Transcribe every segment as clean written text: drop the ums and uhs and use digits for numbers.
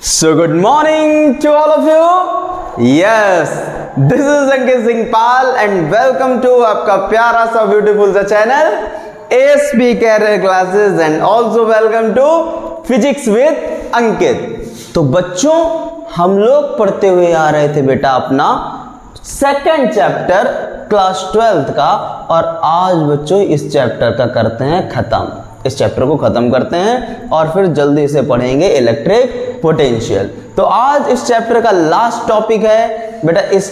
So good morning to all of you. Yes, this is Ankit Singh Pal and welcome to आपका प्यारा सा beautiful सा channel ASP Career Classes and also welcome to Physics with अंकित। तो बच्चों हम लोग पढ़ते हुए आ रहे थे बेटा अपना सेकंड चैप्टर क्लास 12th का, और आज बच्चों इस चैप्टर का करते हैं खत्म। इस चैप्टर को खत्म करते हैं और फिर जल्दी से पढ़ेंगे इलेक्ट्रिक पोटेंशियल। तो आज इस चैप्टर का लास्ट टॉपिक है बेटा। इस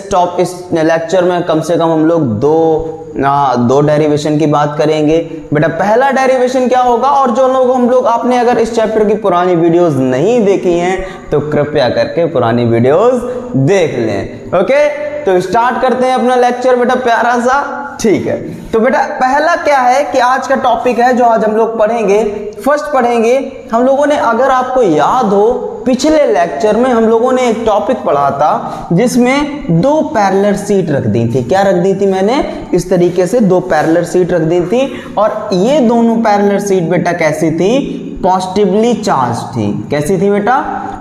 लेक्चर में कम से कम हम लोग दो डेरिवेशन की बात करेंगे बेटा। पहला डेरिवेशन क्या होगा, और जो लोग हम लोग आपने अगर इस चैप्टर की पुरानी वीडियोस नहीं देखी हैं तो कृपया करके पुरानी वीडियोस देख लें। ओके, तो स्टार्ट करते हैं अपना लेक्चर बेटा प्यारा सा। ठीक है, तो बेटा पहला क्या है कि आज का टॉपिक है जो आज हम लोग पढ़ेंगे। फर्स्ट पढ़ेंगे हम लोगों ने, अगर आपको याद हो पिछले लेक्चर में हम लोगों ने एक टॉपिक पढ़ा था जिसमें दो पैरेलल सीट रख दी थी। क्या रख दी थी मैंने? इस तरीके से दो पैरेलल सीट रख दी थी, और ये दोनों पैरेलल सीट बेटा कैसी थी? पॉजिटिवली चार्ज थी। कैसी थी बेटा?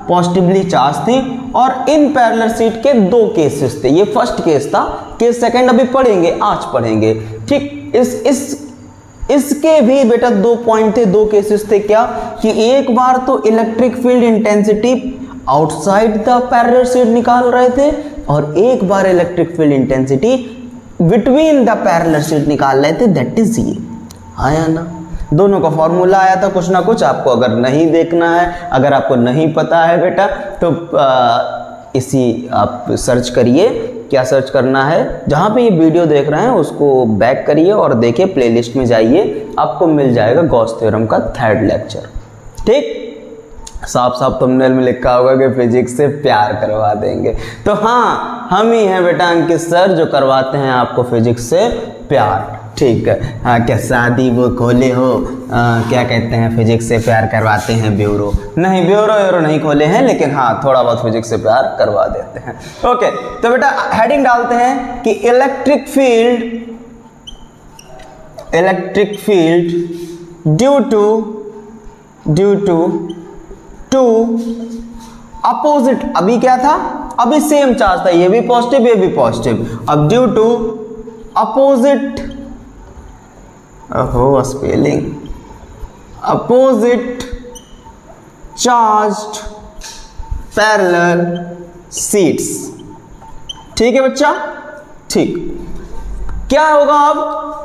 पॉजिटिवली चार्ज थी। और इन पैरेलल सीट के दो केसेस थे। ये फर्स्ट केस था, केस सेकंड अभी पढ़ेंगे, आज पढ़ेंगे। ठीक, इसके भी बेटा दो पॉइंट थे, दो केसेस थे। क्या कि एक बार तो electric field intensity outside the parallel sheet निकाल रहे थे, और एक बार electric field intensity between the parallel sheet निकाल रहे थे। दैट इज ये आया ना, दोनों का फॉर्मूला आया था कुछ ना कुछ। आपको अगर नहीं देखना है, अगर आपको नहीं पता है बेटा, तो आप सर्च करिए। क्या सर्च करना है? जहाँ पे ये वीडियो देख रहे हैं उसको बैक करिए और देखिए, प्लेलिस्ट में जाइए, आपको मिल जाएगा गॉस थ्योरम का थर्ड लेक्चर। ठीक, साफ साफ थंबनेल में लिखा होगा कि फिजिक्स से प्यार करवा देंगे। तो हाँ, हम ही हैं बेटा अंकित सर जो करवाते हैं आपको फिजिक्स से प्यार। ठीक है, हाँ, क्या शादी वो खोले हो? क्या कहते हैं, फिजिक्स से प्यार करवाते हैं ब्यूरो? नहीं, ब्यूरो नहीं खोले हैं, लेकिन हाँ थोड़ा बहुत फिजिक्स से प्यार करवा देते हैं। ओके, तो बेटा हेडिंग डालते हैं कि electric field due to opposite. अभी क्या था? अभी सेम चार्ज था, ये भी पॉजिटिव ये भी पॉजिटिव। अब due to opposite, spelling, opposite charged parallel sheets. ठीक है बच्चा? ठीक, क्या होगा अब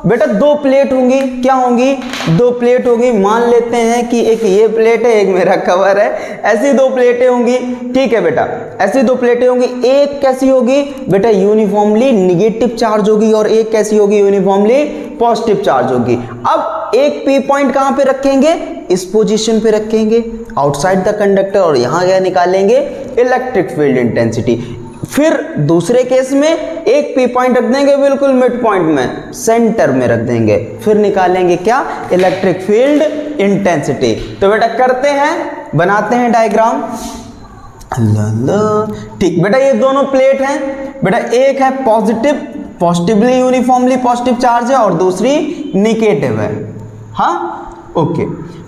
बेटा? दो प्लेट होंगी। क्या होंगी? दो प्लेट होगी। मान लेते हैं कि एक ये प्लेट है, एक मेरा कवर है। ऐसी दो प्लेटें होंगी। ठीक है बेटा, ऐसी दो प्लेटें होंगी। एक कैसी होगी बेटा? यूनिफॉर्मली निगेटिव चार्ज होगी, और एक कैसी होगी? यूनिफॉर्मली पॉजिटिव चार्ज होगी। अब एक पी पॉइंट कहां पे रखेंगे? इस पोजीशन पे रखेंगे आउटसाइड द कंडक्टर, और यहां क्या निकालेंगे? Electric field intensity. फिर दूसरे केस में एक पी पॉइंट रख देंगे बिल्कुल मिड पॉइंट में, सेंटर में रख देंगे। फिर निकालेंगे क्या? Electric field intensity. तो बेटा करते हैं, बनाते हैं डायग्राम। ठीक बेटा, ये दोनों प्लेट हैं बेटा। एक है पॉजिटिवली यूनिफॉर्मली पॉजिटिव चार्ज है, और दूसरी निगेटिव है। हाँ, ओके,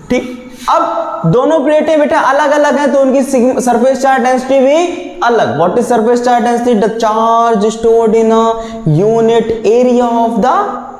ठीक। अब दोनों प्लेटें बेटा अलग अलग हैं, तो उनकी सरफेस चार्ज डेंसिटी भी अलग। What is surface charge density? The charge stored in a unit area of the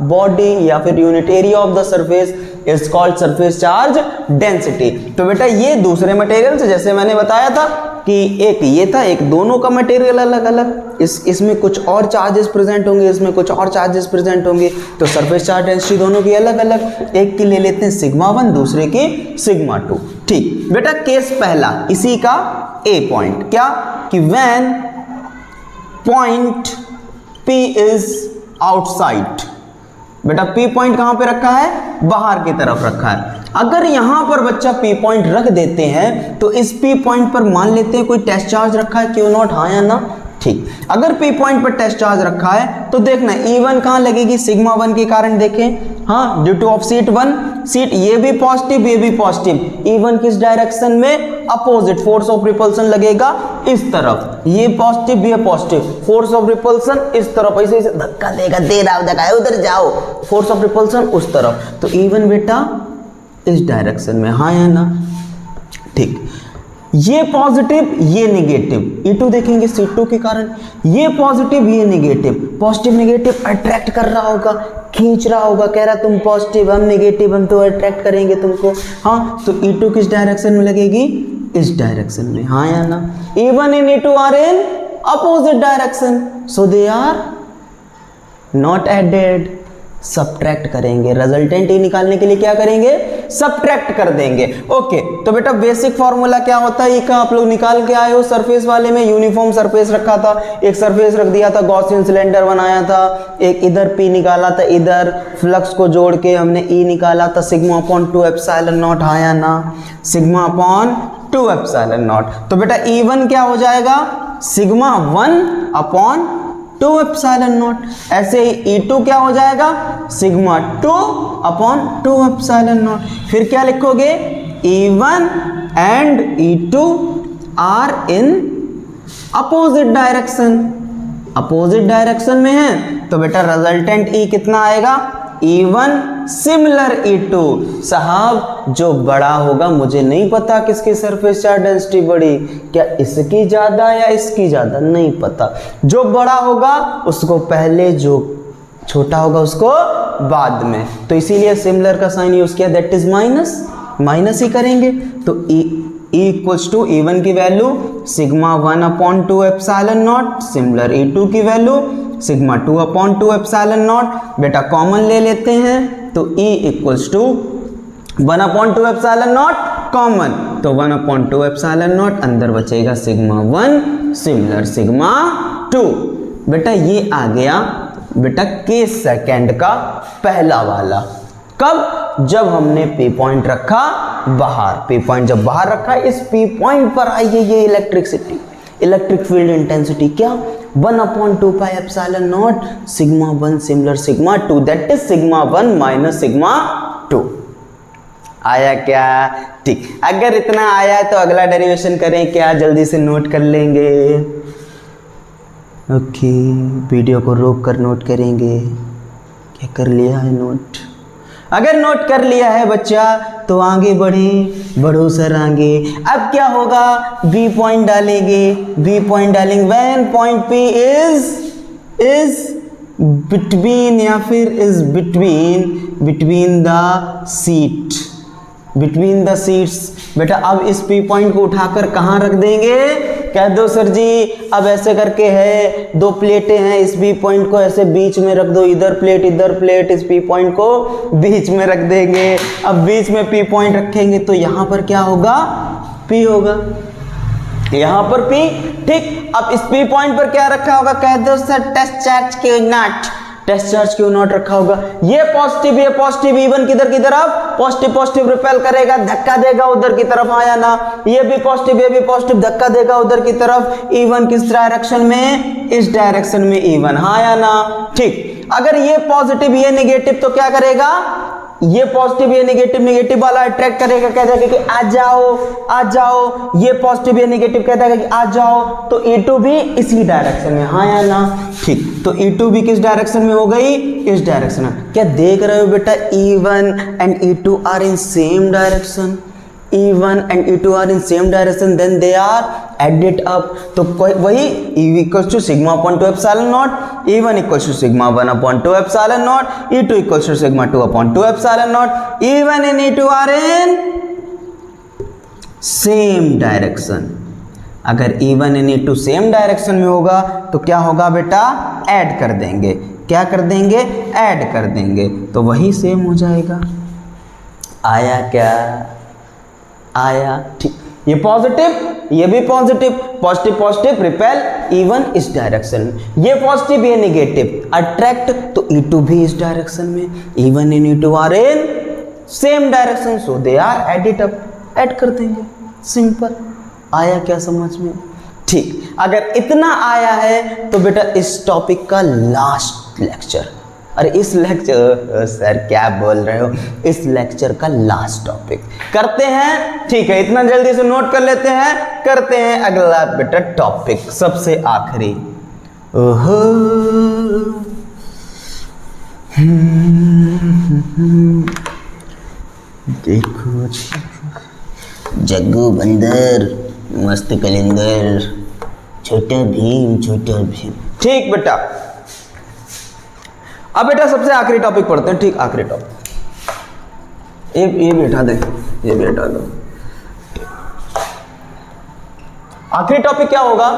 body, या फिर unit area of the surface is called surface charge density. तो बेटा ये दूसरे मटेरियल से, जैसे मैंने बताया था कि एक ये था, एक दोनों का मटेरियल अलग अलग। इसमें कुछ और चार्जेस प्रेजेंट होंगे, इसमें कुछ और चार्जेस प्रेजेंट होंगे, तो सरफेस चार्ज डेंसिटी दोनों की अलग अलग। एक की ले लेते हैं सिग्मा 1, दूसरे की सिग्मा 2। ठीक बेटा, केस पहला इसी का ए पॉइंट। क्या कि when point P is outside. बेटा P पॉइंट कहां पे रखा है? बाहर की तरफ रखा है। अगर यहां पर बच्चा P पॉइंट रख देते हैं तो इस P पॉइंट पर मान लेते हैं कोई टेस्ट चार्ज रखा है, क्यों नॉट? हाँ या ना? ठीक, अगर P पॉइंट पर टेस्ट चार्ज रखा है तो देखना E1 कहां लगेगी? सिग्मा 1 के कारण देखें। हाँ, due two of seat 1, seat ये भी पॉजिटिव ये भी पॉजिटिव। E1 किस डायरेक्शन में? अपोजिट। फोर्स ऑफ रिपल्सन लगेगा इस तरफ। ये पॉजिटिव ये पॉजिटिव, फोर्स ऑफ रिपल्सन इस तरफ। ऐसे धक्का देगा, दे रहा धक्का, उधर जाओ, फोर्स ऑफ रिपल्सन उस तरफ। तो E1 बेटा इस डायरेक्शन में। हाँ या ना? ठीक, ये पॉजिटिव ये नेगेटिव, E2 देखेंगे C2 के कारण, ये पॉजिटिव ये नेगेटिव, पॉजिटिव नेगेटिव अट्रैक्ट कर रहा होगा, खींच रहा होगा, कह रहा तुम पॉजिटिव हम नेगेटिव, हम तो अट्रैक्ट करेंगे तुमको। हाँ, तो E2 किस डायरेक्शन में लगेगी? इस डायरेक्शन में, हाँ या ना? E1 and E2 are in opposite direction, so they are not added. Subtract करेंगे, रिजल्टेंट ई निकालने के लिए क्या करेंगे? सब्ट्रैक्ट कर देंगे। ओके, तो बेटा बेसिक फॉर्मूला क्या होता है? ये का आप लोग निकाल के आए हो सरफेस वाले में। यूनिफॉर्म सरफेस रखा था, एक सरफेस रख दिया था, गॉसियन सिलेंडर बनाया था, एक इधर P निकाला था, इधर फ्लक्स को जोड़ के हमने E निकाला था, सिग्मा अपॉन 2 एप्सिलॉन नॉट, हाँ या ना? Sigma upon 2 epsilon not. तो बेटा E1 क्या हो जाएगा? Sigma 1 upon 2 epsilon not. ऐसे ही E2 क्या हो जाएगा? Sigma 2 upon 2 epsilon not. फिर क्या लिखोगे? E1 and E2 are in opposite direction, opposite direction में है, तो बेटा रिजल्टेंट E कितना आएगा? E1 similar E2। साहब जो बड़ा होगा, मुझे नहीं पता किसकी सरफेस चार्ज डेंसिटी बड़ी, क्या इसकी ज्यादा या इसकी ज्यादा, नहीं पता। जो बड़ा होगा उसको पहले, जो छोटा होगा उसको बाद में, तो इसीलिए सिमिलर का साइन यूज किया, दैट इज माइनस, माइनस ही करेंगे। तो E इक्वल्स टू E1 की value sigma 1 upon 2 epsilon not, similar E2 की value sigma 2 upon 2 epsilon not. बेटा कॉमन ले लेते हैं, तो E equals to 1 upon 2 epsilon not common, तो 1 अपॉन 2 एप्सिलॉन नॉट, अंदर बचेगा सिग्मा 1 सिमिलर सिग्मा 2। बेटा ये आ गया बेटा केस सेकंड का पहला वाला। कब? जब हमने P पॉइंट रखा बाहर। P पॉइंट जब बाहर रखा, इस P पॉइंट पर आई है ये इलेक्ट्रिसिटी, इलेक्ट्रिक फील्ड इंटेंसिटी क्या? 1 upon 2 pi epsilon not sigma 1 similar sigma 2, that is sigma 1 minus sigma 2। आया क्या? ठीक, अगर इतना आया है तो अगला डेरिवेशन करें क्या? जल्दी से नोट कर लेंगे। ओके, वीडियो को रोक कर नोट करेंगे। क्या कर लिया है नोट? अगर नोट कर लिया है बच्चा तो आगे बढ़ो सर आगे। अब क्या होगा? बी पॉइंट डालेंगे, बी पॉइंट डालेंगे when point P is between या फिर is between the seat, between the seats. बेटा अब इस P पॉइंट को उठाकर कहाँ रख देंगे? कह दो सर जी अब ऐसे करके है, दो प्लेटें हैं, इस P पॉइंट को ऐसे बीच में रख दो, इधर प्लेट इधर प्लेट, इस P पॉइंट को बीच में रख देंगे। अब बीच में P पॉइंट रखेंगे तो यहाँ पर क्या होगा? P होगा, यहाँ पर P। ठीक, अब इस P पॉइंट पर क्या रखा होगा? कह दो sir test charge q not, test charge q not रखा होगा। ये पॉजिटिव E1 किधर की तरफ? पॉजिटिव पॉजिटिव रिपेल करेगा, धक्का देगा उधर की तरफ, आया ना? ये भी पॉजिटिव धक्का देगा उधर की तरफ। E1 किस डायरेक्शन में? इस डायरेक्शन में E1, हाँ या ना? ठीक, अगर ये पॉजिटिव ये नेगेटिव तो क्या करेगा? ये पॉजिटिव ये नेगेटिव वाला अट्रैक्ट करेगा, कहता है कि आ जाओ। ये पॉजिटिव ये नेगेटिव कहता है कि आ जाओ, तो E2 भी इसी डायरेक्शन में, हाँ या ना? ठीक, तो E2 भी किस डायरेक्शन में हो गई? इस डायरेक्शन में। क्या देख रहे हो बेटा? E1 and E2 are in same direction, E1 and E2 are in same direction, then they are added up। तो वही E equals to sigma upon 2 epsilon naught, E1 equals to sigma 1 upon 2 epsilon naught, E2 equals to sigma 2 upon 2 epsilon naught। E1 and E2 are in same direction। अगर E1 and E2 same direction में होगा तो क्या होगा बेटा? Add कर देंगे। क्या कर देंगे? ऐड कर देंगे, तो वही सेम हो जाएगा। आया क्या? आया। ठीक, ये पॉजिटिव ये भी पॉजिटिव, पॉजिटिव रिपेल, E1 इस डायरेक्शन में, ये पॉजिटिव ये नेगेटिव अट्रैक्ट, तो E2 भी इस डायरेक्शन में। E1 and E2 are in same direction, so they are added up, add कर देंगे, सिंपल। आया क्या समझ में? ठीक, अगर इतना आया है तो बेटा इस टॉपिक का लास्ट लेक्चर, अरे इस लेक्चर सर क्या बोल रहे हो, इस लेक्चर का लास्ट टॉपिक करते हैं। ठीक है, इतना जल्दी से नोट कर लेते हैं, करते हैं अगला बेटा टॉपिक सबसे आखिरी। ओहो देखो जग्गू बंदर मस्त कैलेंडर, छोटा भीम छोटा भीम। ठीक बेटा, अब बेटा सबसे आखिरी टॉपिक पढ़ते हैं। ठीक, आखिरी टॉपिक ये बैठा दे, ये बैठा दो। आखिरी टॉपिक क्या होगा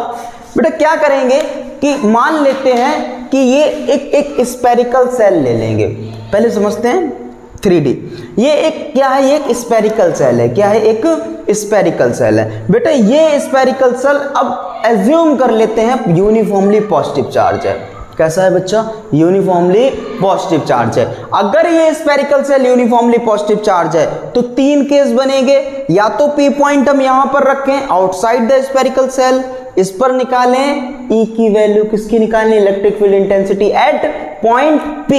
बेटा, क्या करेंगे कि मान लेते हैं कि ये एक स्फेरिकल सेल ले लेंगे। पहले समझते हैं 3D। ये एक क्या है, ये एक स्फेरिकल सेल है। क्या है, एक स्फेरिकल सेल है बेटा। ये स्फेरिकल सेल अब एज्यूम कर लेते हैं यूनिफॉर्मली पॉजिटिव चार्ज है। कैसा है बच्चा, यूनिफॉर्मली पॉजिटिव चार्ज है। अगर ये spherical shell uniformly positive charge है तो 3 केस बनेंगे। या तो P पॉइंट हम यहां पर रखें आउटसाइड द स्फेरिकल सेल, इस पर निकालें E की वैल्यू, किसकी निकालनी, electric field intensity eight point P,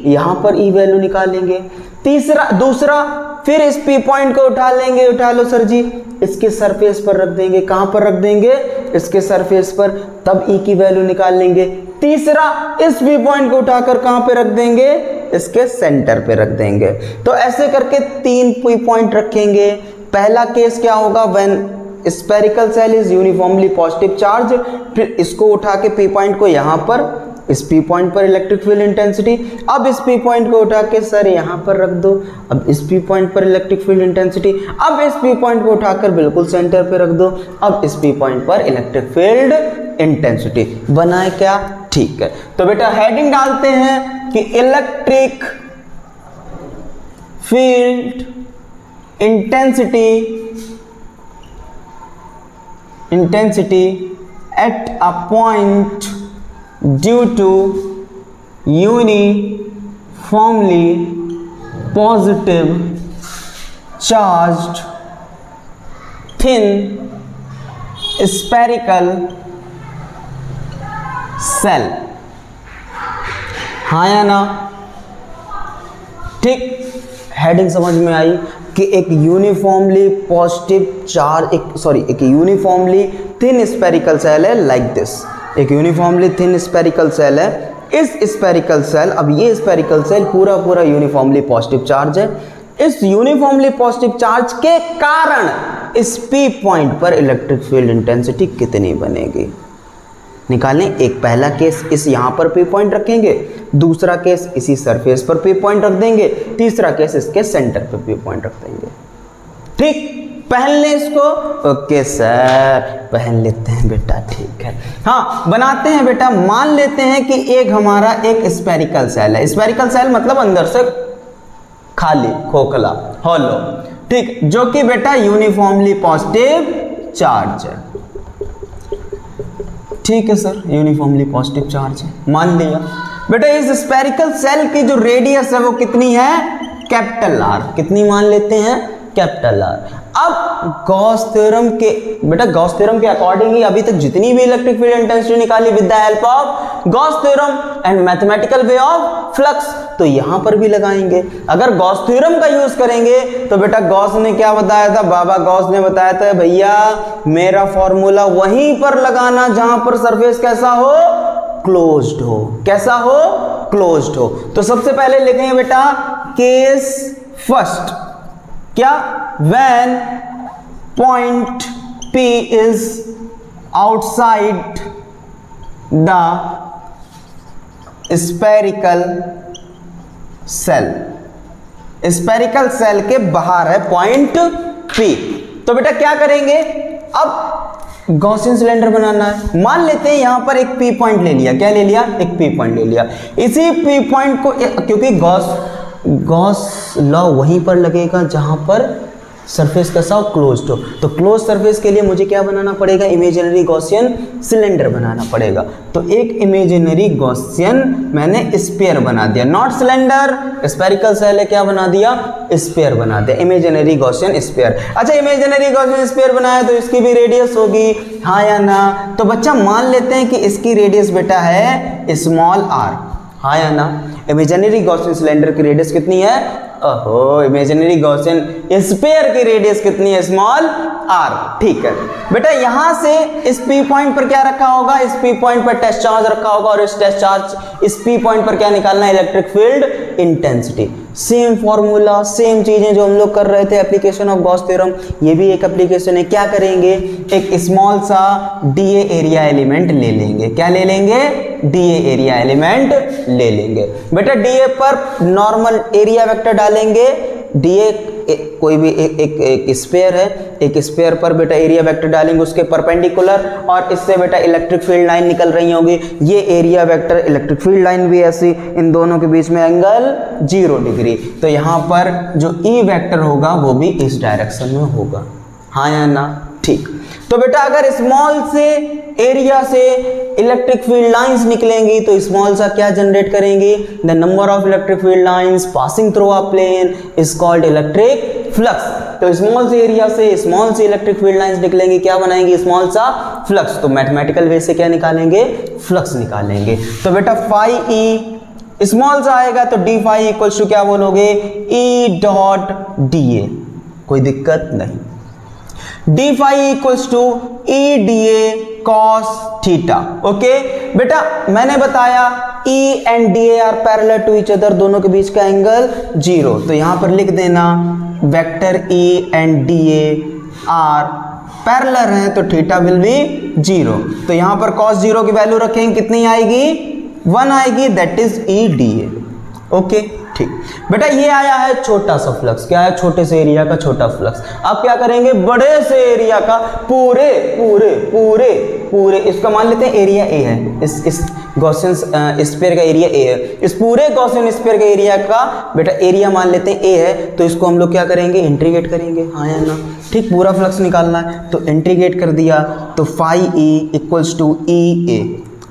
यहां पर E वैल्यू निकालेंगे। दूसरा फिर इस P पॉइंट को उठा लेंगे, उठा लो सर जी, इसके सरफेस पर रख देंगे। कहां पर रख देंगे, इसके सरफेस पर, तब E की वैल्यू निकाल लेंगे। तीसरा इस P पॉइंट को उठाकर कहां पे रख देंगे, इसके सेंटर पे रख देंगे। तो ऐसे करके 3 P पॉइंट रखेंगे। पहला केस क्या होगा, when spherical shell is uniformly positive charge. फिर इसको उठा के P पॉइंट को यहां पर, इस P पॉइंट पर इलेक्ट्रिक फील्ड इंटेंसिटी। अब इस P पॉइंट को उठा के सर यहां पर रख दो, अब इस P पॉइंट पर इलेक्ट्रिक फील्ड इंटेंसिटी। अब इस P पॉइंट को उठाकर बिल्कुल सेंटर पे रख दो, अब इस P पॉइंट पर इलेक्ट्रिक फील्ड इंटेंसिटी। बनाए क्या, ठीक है। तो बेटा हेडिंग डालते हैं कि electric field intensity at a point due to uniformly positive charged thin spherical cell। हाँ या ना, ठीक। हेडिंग समझ में आई कि एक यूनिफॉर्मली पॉजिटिव चार्ज, एक यूनिफॉर्मली थिन स्फेरिकल सेल है लाइक दिस। एक यूनिफॉर्मली थिन स्फेरिकल सेल है। इस स्फेरिकल सेल, अब ये स्फेरिकल सेल पूरा यूनिफॉर्मली पॉजिटिव चार्ज है। इस यूनिफॉर्मली पॉजिटिव चार्ज के कारण इस P पॉइंट पर इलेक्ट्रिक फील्ड इंटेंसिटी कितनी बनेगी, निकालें। एक पहला केस इस यहां पर P पॉइंट रखेंगे, दूसरा केस इसी सरफेस पर P पॉइंट रख देंगे, तीसरा केस इसके सेंटर पर P पॉइंट रख देंगे। ठीक, पहन ले इसको। ओके सर, पहन लेते हैं बेटा, ठीक है। हाँ, बनाते हैं बेटा। मान लेते हैं कि एक हमारा एक स्फेरिकल सेल है। स्फेरिकल सेल मतलब अंदर से खाली, खोखला, हॉलो, ठीक, जो कि बेटा यूनिफॉर्मली पॉजिटिव चार्ज है। ठीक है सर, यूनिफॉर्मली पॉजिटिव चार्ज है, मान लिया बेटा। इस स्फेरिकल सेल की जो रेडियस है वो कितनी है, कैपिटल R। कितनी मान लेते हैं, कैपिटल R। अब गॉस थ्योरम के बेटा, गॉस थ्योरम के अकॉर्डिंग ही अभी तक जितनी भी इलेक्ट्रिक फील्ड इंटेंसिटी निकाली with the help of Gauss theorem and mathematical way of flux, तो यहां पर भी लगाएंगे। अगर गॉस थ्योरम का यूज करेंगे तो बेटा गॉस ने क्या बताया था, बाबा गॉस ने बताया था भैया मेरा फॉर्मूला वहीं पर लगाना जहां पर सरफेस कैसा हो, क्लोज्ड हो। कैसा हो, क्लोज्ड हो। तो सबसे पहले लिखेंगे बेटा केस फर्स्ट, क्या, when point P is outside the spherical cell, spherical cell के बाहर है पॉइंट P। तो बेटा क्या करेंगे, अब गॉसियन सिलेंडर बनाना है। मान लेते हैं यहां पर एक P पॉइंट ले लिया। क्या ले लिया, एक P पॉइंट ले लिया। इसी P पॉइंट को, क्योंकि गॉस लॉ वहीं पर लगेगा जहां पर सरफेस कैसा हो, क्लोज्ड हो। तो क्लोज सरफेस के लिए मुझे क्या बनाना पड़ेगा, इमेजिनरी गॉसियन सिलेंडर बनाना पड़ेगा। तो एक इमेजिनरी गॉसियन मैंने स्फीयर बना दिया, नॉट सिलेंडर, स्फेरिकल सेल है, क्या बना दिया, स्फीयर बना दिया, इमेजिनरी गॉसियन स्फीयर। अच्छा, इमेजिनरी गॉसियन स्फीयर बनाया तो इसकी भी रेडियस होगी, हाँ या ना। तो बच्चा मान लेते हैं कि इसकी रेडियस बेटा है स्मॉल r, हाँ या ना। इमेजिनरी गॉसियन सिलेंडर की रेडियस कितनी है, ओहो, इमेजिनरी गॉसियन स्फीयर की रेडियस कितनी है, स्मॉल r। ठीक है बेटा, यहां से इस P पॉइंट पर क्या रखा होगा, इस P पॉइंट पर टेस्ट चार्ज रखा होगा, और इस टेस्ट चार्ज, इस P पॉइंट पर क्या निकालना है, electric field intensity. Same formula, same चीजें जो हम लोग कर रहे थे, एप्लीकेशन ऑफ गॉस थ्योरम, ये भी एक एप्लीकेशन है। क्या करेंगे, एक स्मॉल सा डीए एरिया एलिमेंट ले लेंगे। क्या ले लेंगे, डीए एरिया एलिमेंट ले लेंगे। बेटा डीए पर नॉर्मल एरिया वेक्टर डालेंगे। डीए कोई भी एक स्फीयर है, एक स्फीयर पर बेटा एरिया वेक्टर डालेंगे उसके परपेंडिकुलर, और इससे बेटा इलेक्ट्रिक फील्ड लाइन निकल रही होगी। ये area vector, electric field line भी ऐसी, इन दोनों के बीच में एंगल 0 डिग्री। तो यहाँ पर जो ई वेक्टर होगा वो भी इस डायरेक्शन में होगा, हाँ या ना, ठीक। तो बेटा अगर स्मॉल से एरिया से इलेक्ट्रिक फील्ड लाइंस निकलेंगी तो स्मॉल सा क्या जनरेट करेंगी, the number of electric field lines passing through a plane is called electric flux. तो स्मॉल से एरिया से स्मॉल सी इलेक्ट्रिक फील्ड लाइंस निकलेंगी, क्या बनाएंगी, स्मॉल सा फ्लक्स। तो मैथमेटिकल वे से क्या निकालेंगे, फ्लक्स निकालेंगे। तो बेटा फाई ई स्मॉल सा आएगा तो डी फाई इक्वल्स टू क्या बोलोगे, ई डॉट डी ए, कोई दिक्कत नहीं। D phi equals to E d A cos theta. Okay बेटा मैंने बताया E and d A are parallel to each other, दोनों के बीच का एंगल 0। तो यहां पर लिख देना vector E and d A are parallel हैं तो थीटा विल बी 0। तो यहां पर कॉस 0 की वैल्यू रखेंगे, कितनी आएगी, 1 आएगी, that is E d A. Okay ठीक बेटा, ये आया है छोटा सा फ्लक्स। क्या है, छोटे से एरिया का छोटा फ्लक्स। अब क्या करेंगे, बड़े से एरिया का पूरे पूरे पूरे पूरे, इसका मान लेते हैं एरिया ए है, इस गॉसियन स्फीयर का एरिया ए है, इस पूरे गॉसियन स्फीयर का एरिया का बेटा एरिया मान लेते हैं ए है। तो इसको हम लोग क्या करेंगे, इंटीग्रेट करेंगे, हाँ या ना, ठीक। पूरा फ्लक्स निकालना है तो इंटीग्रेट कर दिया, तो फाई ई इक्वल्स टू ई ए,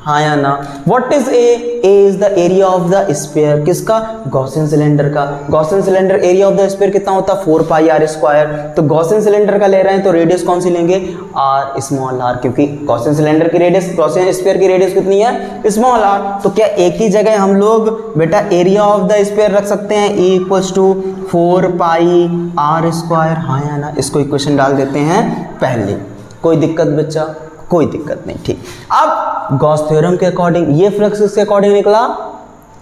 हाँ या ना। What is a, A is the area of the sphere, किसका, गॉसियन सिलेंडर का। Gaussian cylinder area of the sphere कितना होता है, 4 पाई आर स्क्वायर। तो गॉसियन सिलेंडर का ले रहे हैं तो रेडियस कौन सी लेंगे, आर स्मॉल आर, क्योंकि गॉसियन सिलेंडर की रेडियस, गॉसियन स्फीयर की रेडियस कितनी है, स्मॉल आर। तो क्या एक ही जगह हम लोग बेटा एरिया ऑफ द स्फीयर रख सकते हैं, E equals to 4 pi are square, हाँ या ना। इसको इक्वेशन डाल देते हैं पहले, कोई दिक्कत बच्चा, कोई दिक्कत नहीं, ठीक। अब गॉस थ्योरम के अकॉर्डिंग ये फ्लक्स किसके अकॉर्डिंग निकला,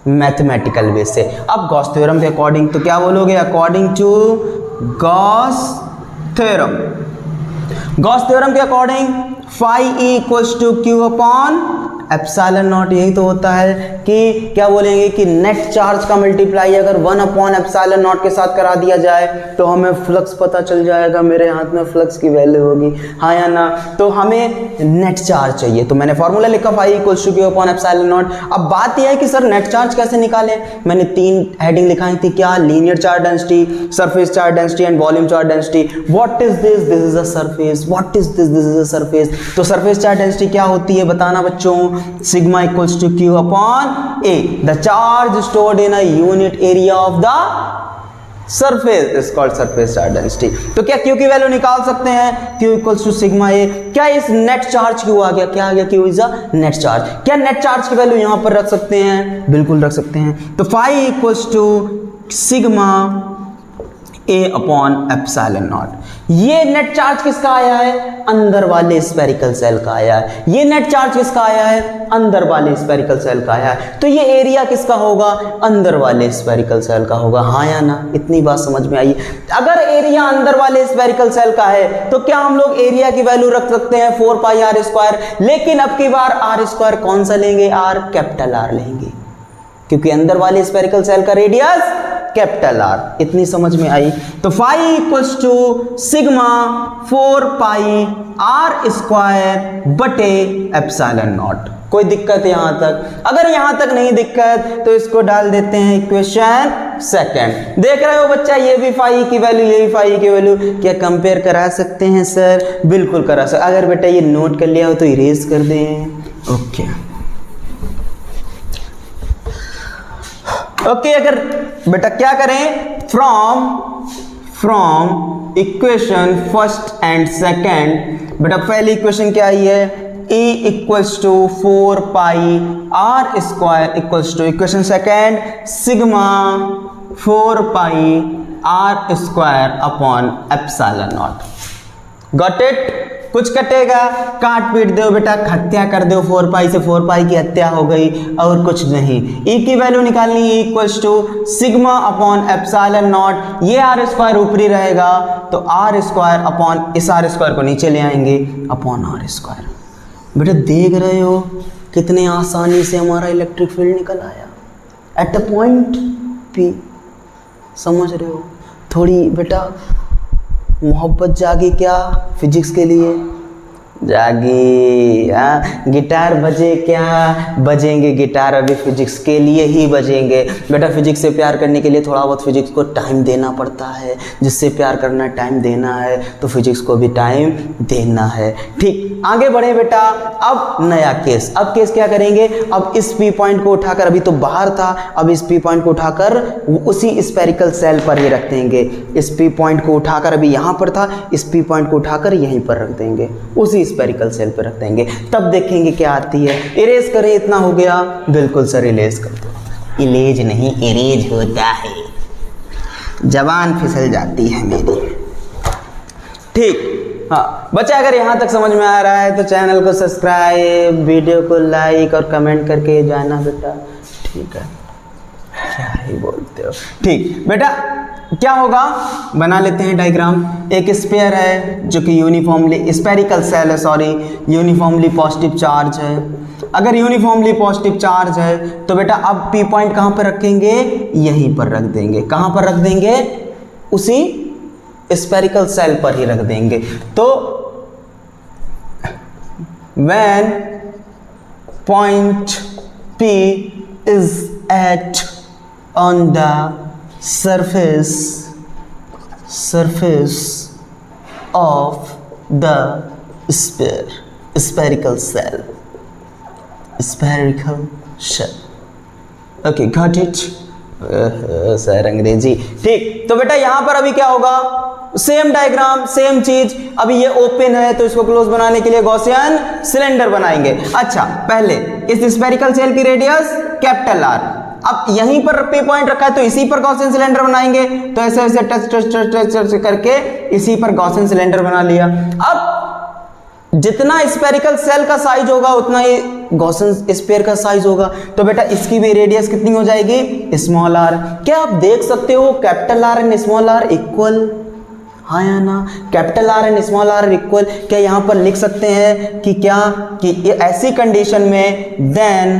मैथमेटिकल वे से। अब गॉस थ्योरम के अकॉर्डिंग तो क्या बोलोगे, according to Gauss theorem, Gauss theorem के according phi E equals to q upon epsilon naught. यही तो होता है कि क्या बोलेंगे कि नेट चार्ज का मल्टीप्लाई अगर 1 अपॉन एप्सिलॉन नॉट के साथ करा दिया जाए तो हमें फ्लक्स पता चल जाएगा, मेरे हाथ में फ्लक्स की वैल्यू होगी, हाँ या ना। तो हमें नेट चार्ज चाहिए, तो मैंने फॉर्मूला लिखा phi equals to q upon epsilon not. अब बात यह है कि सर नेट चार्ज कैसे निकालें, मैंने 3 हेडिंग लिखाई थी, क्या, linear charge density, surface charge density and volume charge density. What is this, this is a surface, what is this, this is a surface. तो सरफेस चार्ज डेंसिटी क्या होती है बताना बच्चों, sigma equals to q upon a, the charge stored in a unit area of the surface is called surface charge density। तो क्या q की value निकाल सकते हैं, q equals to sigma a। क्या इस नेट चार्ज q आ गया, क्या आ गया, q is a net charge. क्या नेट चार्ज की वैल्यू यहां पर रख सकते हैं, बिल्कुल रख सकते हैं। तो phi equals to sigma a upon epsilon not. ये नेट चार्ज किसका आया है, अंदर वाले स्फेरिकल सेल का आया है। ये नेट चार्ज किसका आया है, अंदर वाले स्फेरिकल सेल का आया है। तो ये एरिया किसका होगा, अंदर वाले स्फेरिकल सेल का होगा, हाँ या ना। इतनी बात समझ में आई। अगर एरिया अंदर वाले स्फेरिकल सेल का है तो क्या हम लोग एरिया की वैल्यू रख सकते हैं 4 पाई आर स्क्वायर। लेकिन अब की बार आर स्क्वायर कौन सा लेंगे, आर, कैपिटल आर लेंगे, क्योंकि अंदर वाले स्फेरिकल सेल का रेडियस कैपिटल आर। इतनी समझ में आई। तो phi equals to sigma 4 pi are square बटे एप्सिलॉन नॉट। कोई दिक्कत है यहां तक? अगर यहां तक नहीं दिक्कत तो इसको डाल देते हैं इक्वेशन सेकंड। देख रहे हो बच्चा, ये भी फाई की वैल्यू, ये भी फाई की वैल्यू, क्या कंपेयर करा सकते हैं सर? बिल्कुल करा सकते। अगर बेटा ये नोट कर लिया हो तो इरेज कर दें। ओके अगर बेटा क्या करें, from equation first and second, बेटा पहली इक्वेशन क्या आई है, E equals to 4 pi are square equals to, equation second sigma 4 pi are square upon epsilon not. Got it? कुछ कटेगा, काट पीट दो बेटा, हत्या कर दो, 4 पाई से 4 पाई की हत्या हो गई और कुछ नहीं। ई की वैल्यू निकालनी है equals to sigma upon epsilon not, ये आर स्क्वायर ऊपरी रहेगा तो आर स्क्वायर अपॉन इस आर स्क्वायर को नीचे ले आएंगे अपॉन आर स्क्वायर। बेटा देख रहे हो कितने आसानी से हमारा इलेक्ट्रिक फील्ड निकल आया एट अ पॉइंट पी, समझ रहे हो। थोड़ी बेटा मोहब्बत जागी क्या फिजिक्स के लिए, जागी। गिटार बजे क्या, बजेंगे गिटार अभी फिजिक्स के लिए ही बजेंगे। बेटा फिजिक्स से प्यार करने के लिए थोड़ा बहुत फिजिक्स को टाइम देना पड़ता है, जिससे प्यार करना टाइम देना है तो फिजिक्स को भी टाइम देना है। ठीक, आगे बढ़े बेटा। अब नया केस, अब केस क्या करेंगे, अब इस पी पॉइंट को उठाकर, अभी तो बाहर था, अब इस पी पॉइंट को उठाकर उसी स्फेरिकल सेल पर ही रख देंगे। इस पी पॉइंट को उठाकर, अभी यहाँ पर था, इस पी पॉइंट को उठाकर यहीं पर रख देंगे, उसी स्फेरिकल सेल पे रख देंगे। तब देखेंगे क्या आती है। इरेज करें, इतना हो गया। बिल्कुल सर, इरेज कर दो। इलेज नहीं इरेज होता है, जबान फिसल जाती है मेरी। ठीक, हाँ बच्चा, अगर यहाँ तक समझ में आ रहा है तो चैनल को सब्सक्राइब, वीडियो को लाइक और कमेंट करके जाना बेटा। ठीक है, क्या ही बोलते हो। ठीक बेटा, क्या होगा, बना लेते हैं डायग्राम। एक स्फीयर है जो कि यूनिफॉर्मली, स्फेरिकल सेल है सॉरी, यूनिफॉर्मली पॉजिटिव चार्ज है। अगर यूनिफॉर्मली पॉजिटिव चार्ज है तो बेटा अब पी पॉइंट कहाँ पर रखेंगे, यहीं पर रख देंगे। कहाँ पर रख देंगे, उसी स्फेरिकल सेल पर ही रख देंगे। तो when point P is at on the surface of the spherical cell. Okay, got it? Sir अंग्रेजी। ठीक, तो बेटा यहाँ पर अभी क्या होगा, सेम डायग्राम सेम चीज। अभी ये ओपन है तो इसको क्लोज बनाने के लिए गॉसियन सिलेंडर बनाएंगे। अच्छा, पहले इस स्फेरिकल सेल की रेडियस कैपिटल आर, अब यहीं पर पी पॉइंट रखा है तो इसी पर गॉसियन सिलेंडर बनाएंगे। तो ऐसे ऐसे touch touch touch touch touch करके इसी पर गॉसियन सिलेंडर बना लिया। अब जितना स्फेरिकल सेल का साइज होगा उतना ही गॉसियन स्फीयर का साइज होगा। तो बेटा इसकी भी रेडियस कितनी हो जाएगी, स्मॉल आर। क्या आप देख सकते हो capital R and small r equal, हाँ या ना, capital R and small r equal. क्या यहाँ पर लिख सकते हैं कि क्या, कि ऐसी कंडीशन में then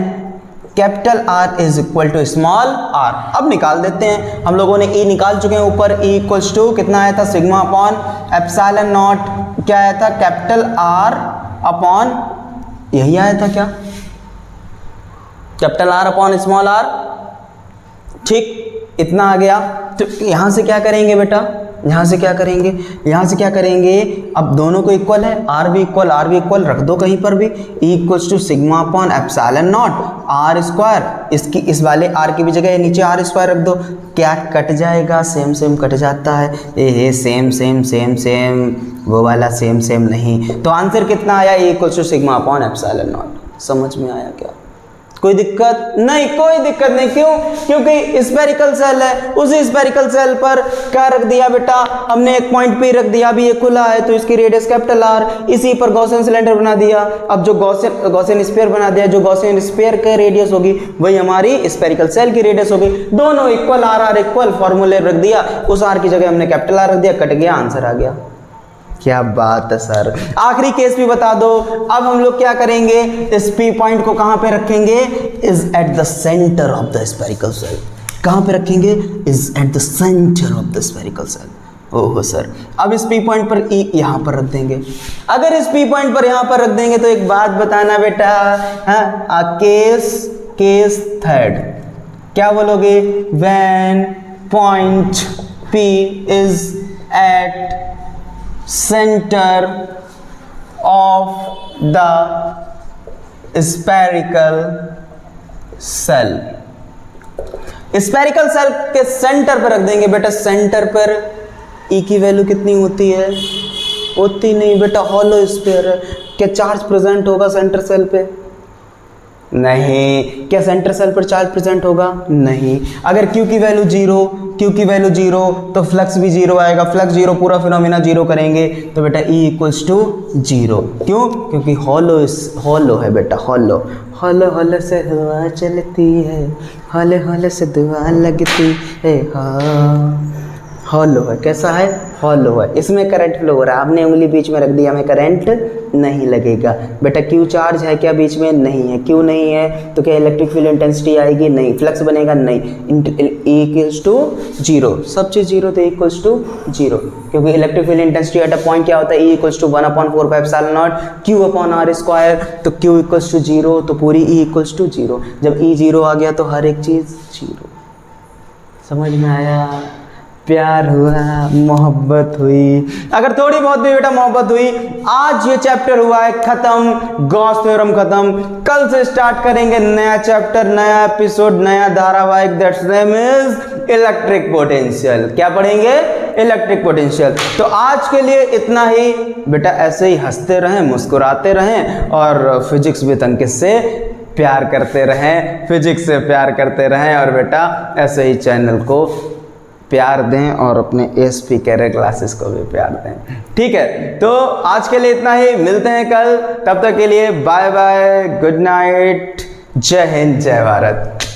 capital R is equal to small r. अब निकाल देते हैं, हम लोगों ने ई निकाल चुके हैं ऊपर। ई इक्वल्स टू कितना आया था, सिग्मा अपॉन एप्सिलॉन नॉट, क्या आया था, कैपिटल आर अपॉन, यही आया था क्या, capital R upon small r. ठीक, इतना आ गया। तो यहाँ से क्या करेंगे बेटा, यहाँ से क्या करेंगे, यहाँ से क्या करेंगे, अब दोनों को इक्वल है, आर भी इक्वल रख दो कहीं पर भी। E equals to sigma upon epsilon not r square, इसकी इस वाले आर की भी जगह नीचे आर स्क्वायर रख दो। क्या कट जाएगा, सेम सेम कट जाता है। ए सेम सेम सेम सेम, वो वाला सेम सेम नहीं। तो आंसर कितना आया, E equals to sigma upon epsilon not. समझ में आया क्या, कोई दिक्कत नहीं, कोई दिक्कत नहीं। क्यों, क्योंकि स्फेरिकल सेल है, उसी स्फेरिकल सेल पर क्या रख दिया बेटा, हमने एक पॉइंट पे रख दिया। अभी ये खुला है तो इसकी रेडियस कैपिटल आर, इसी पर गॉसियन सिलेंडर बना दिया। अब जो गॉसियन स्फीयर बना दिया, जो गॉसियन स्फीयर की रेडियस होगी वही हमारी स्फेरिकल सेल की रेडियस होगी। दोनों इक्वल, आर आर इक्वल, फॉर्मूले रख दिया, उस आर की जगह हमने कैपिटल आर रख दिया, कट गया, आंसर आ गया। क्या बात है सर। आखिरी केस भी बता दो। अब हम लोग क्या करेंगे, इस पी पॉइंट को कहां पे रखेंगे, is at the centre of the spherical shell. कहां पे रखेंगे, is at the centre of the spherical shell. ओहो सर, अब इस पी पॉइंट पर ई यहां पर रख देंगे। अगर इस पी पॉइंट पर यहां पर रख देंगे तो एक बात बताना बेटा, केस थर्ड क्या बोलोगे, when point P is at center of the spherical cell। Spherical cell के सेंटर पर रख देंगे बेटा। सेंटर पर ई की वैल्यू कितनी होती है, होती नहीं बेटा, हॉलो स्फीयर है। क्या चार्ज प्रेजेंट होगा सेंटर सेल पे, नहीं। क्या सेंटर सेल पर चार्ज प्रेजेंट होगा? नहीं। अगर Q की वैल्यू जीरो तो फ्लक्स भी जीरो आएगा, फ्लक्स जीरो, पूरा फिनोमिना जीरो करेंगे तो बेटा E इक्वल्स टू जीरो। क्यों? क्योंकि हॉलो है बेटा, हॉलो हॉलो से हवा चलती है, हॉलो से दुआ लगती है, हाँ हॉलो है। कैसा है? हॉलो है। इसमें करंट फ्लो हो रहा है, आपने उंगली बीच में रख दिया, हमें करंट नहीं लगेगा। बेटा क्यू चार्ज है क्या बीच में? नहीं है। क्यों नहीं है? तो क्या इलेक्ट्रिक फील्ड इंटेंसिटी आएगी? नहीं। फ्लक्स बनेगा? नहीं। E इक्वल्स टू जीरो, सब चीज़ जीरो तो इक्वल्स टू जीरो, क्योंकि electric field intensity at a point क्या होता है? E equals to 1/4πε0 Q upon R square. तो Q इक्वल्स टू जीरो तो पूरी E इक्वल्स टू जीरो। जब E जीरो आ गया तो हर एक चीज़ जीरो। समझ में आया? प्यार हुआ, मोहब्बत हुई। अगर थोड़ी बहुत भी बेटा मोहब्बत हुई, आज ये चैप्टर हुआ है खत्म, गॉस थ्योरम खत्म। कल से स्टार्ट करेंगे नया चैप्टर, नया एपिसोड, नया धारावाहिक, that's name is electric potential. क्या पढ़ेंगे? Electric potential. तो आज के लिए इतना ही बेटा, ऐसे ही हंसते रहें, मुस्कुराते रहें और फिजिक्स विद अंकित से प्यार करते रहें, फिजिक्स से प्यार करते रहें और बेटा ऐसे ही चैनल को प्यार दें और अपने एसपी कैरियर क्लासेस को भी प्यार दें। ठीक है, तो आज के लिए इतना ही, मिलते हैं कल, तब तक के लिए बाय बाय, गुड नाइट, जय हिंद, जय भारत।